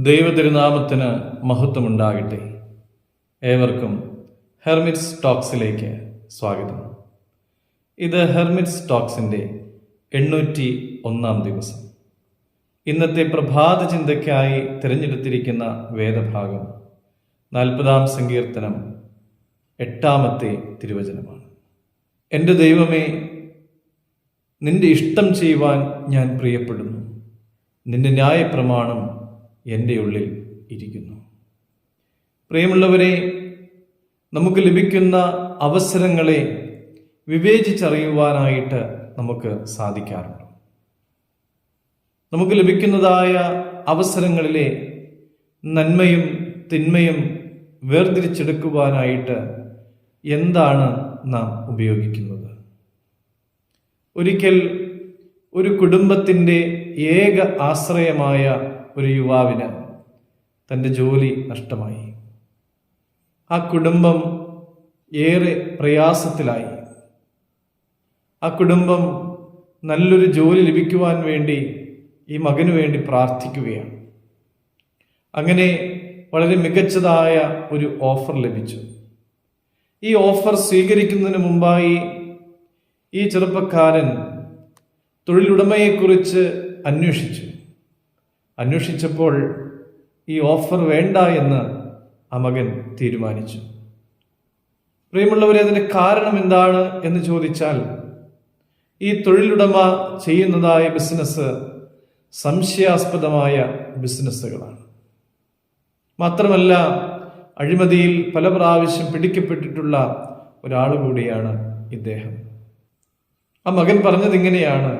ദൈവതിരുനാമത്തിന് മഹത്വമുണ്ടാകട്ടെ. ഏവർക്കും ഹെർമിറ്റ്സ് ടോക്സിലേക്ക് സ്വാഗതം. ഇത് ഹെർമിറ്റ്സ് ടോക്സിൻ്റെ 801 ദിവസം. ഇന്നത്തെ പ്രഭാത ചിന്തയ്ക്കായി തിരഞ്ഞെടുത്തിരിക്കുന്ന വേദഭാഗം 40-ാം സങ്കീർത്തനം 8-ാമത്തെ തിരുവചനമാണ്. എൻ്റെ ദൈവമേ, നിന്റെ ഇഷ്ടം ചെയ്യുവാൻ ഞാൻ പ്രിയപ്പെടുന്നു. നിന്റെ ന്യായപ്രമാണം എൻ്റെ ഉള്ളിൽ ഇരിക്കുന്നു. പ്രിയമുള്ളവരെ, നമുക്ക് ലഭിക്കുന്ന അവസരങ്ങളെ വിവേചിച്ചറിയുവാനായിട്ട് നമുക്ക് സാധിക്കാറുണ്ട്. നമുക്ക് ലഭിക്കുന്നതായ അവസരങ്ങളിലെ നന്മയും തിന്മയും വേർതിരിച്ചെടുക്കുവാനായിട്ട് എന്താണ് നാം ഉപയോഗിക്കുന്നത്? ഒരിക്കൽ ഒരു കുടുംബത്തിൻ്റെ ഏക ആശ്രയമായ ഒരു യുവാവിന് തൻ്റെ ജോലി നഷ്ടമായി. ആ കുടുംബം ഏറെ പ്രയാസത്തിലായി. ആ കുടുംബം നല്ലൊരു ജോലി ലഭിക്കുവാൻ വേണ്ടി ഈ മകന് വേണ്ടി പ്രാർത്ഥിക്കുകയാണ്. അങ്ങനെ വളരെ മികച്ചതായ ഒരു ഓഫർ ലഭിച്ചു. ഈ ഓഫർ സ്വീകരിക്കുന്നതിന് മുമ്പായി ഈ ചെറുപ്പക്കാരൻ തൊഴിലുടമയെക്കുറിച്ച് അന്വേഷിച്ചപ്പോൾ ഈ ഓഫർ വേണ്ട എന്ന് ആ മകൻ തീരുമാനിച്ചു. പ്രിയമുള്ളവരെ, അതിന് കാരണം എന്താണ് എന്ന് ചോദിച്ചാൽ, ഈ തൊഴിലുടമ ചെയ്യുന്നതായ ബിസിനസ് സംശയാസ്പദമായ ബിസിനസ്സുകളാണ്. മാത്രമല്ല, അഴിമതിയിൽ പല പ്രാവശ്യം പിടിക്കപ്പെട്ടിട്ടുള്ള ഒരാൾ കൂടിയാണ് ഇദ്ദേഹം. ആ മകൻ പറഞ്ഞത് ഇങ്ങനെയാണ്: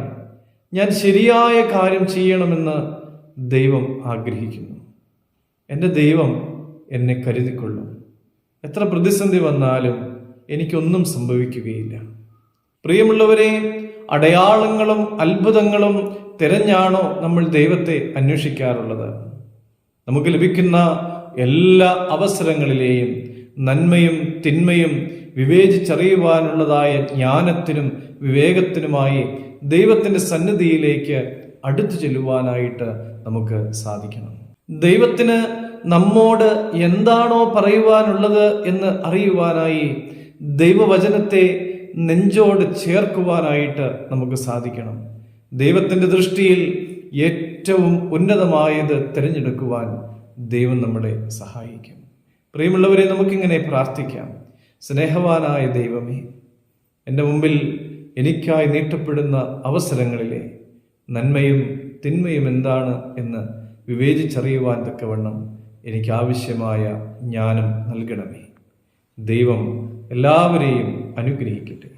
ഞാൻ ശരിയായ കാര്യം ചെയ്യണമെന്ന് ദൈവം ആഗ്രഹിക്കുന്നു. എൻ്റെ ദൈവം എന്നെ കരുതിക്കൊള്ളും. എത്ര പ്രതിസന്ധി വന്നാലും എനിക്കൊന്നും സംഭവിക്കുകയില്ല. പ്രിയമുള്ളവരെ, അടയാളങ്ങളും അത്ഭുതങ്ങളും തിരഞ്ഞാണോ നമ്മൾ ദൈവത്തെ അന്വേഷിക്കാറുള്ളത്? നമുക്ക് ലഭിക്കുന്ന എല്ലാ അവസരങ്ങളിലെയും നന്മയും തിന്മയും വിവേചിച്ചറിയുവാനുള്ളതായ ജ്ഞാനത്തിനും വിവേകത്തിനുമായി ദൈവത്തിൻ്റെ സന്നിധിയിലേക്ക് അടുത്തു ചെല്ലുവാനായിട്ട് നമുക്ക് സാധിക്കണം. ദൈവത്തിന് നമ്മോട് എന്താണോ പറയുവാനുള്ളത് എന്ന് അറിയുവാനായി ദൈവവചനത്തെ നെഞ്ചോട് ചേർക്കുവാനായിട്ട് നമുക്ക് സാധിക്കണം. ദൈവത്തിൻ്റെ ദൃഷ്ടിയിൽ ഏറ്റവും ഉന്നതമായത് തിരഞ്ഞെടുക്കുവാൻ ദൈവം നമ്മളെ സഹായിക്കും. പ്രിയമുള്ളവരെ, നമുക്കിങ്ങനെ പ്രാർത്ഥിക്കാം: സ്നേഹവാനായ ദൈവമേ, എൻ്റെ മുമ്പിൽ എനിക്കായി നീട്ടപ്പെടുന്ന അവസരങ്ങളിലെ നന്മയും തിന്മയും എന്താണ് എന്ന് വിവേചിച്ചറിയുവാൻ തക്കവണ്ണം എനിക്ക് ആവശ്യമായ ജ്ഞാനം നൽകണമേ. ദൈവം എല്ലാവരെയും അനുഗ്രഹിക്കട്ടെ.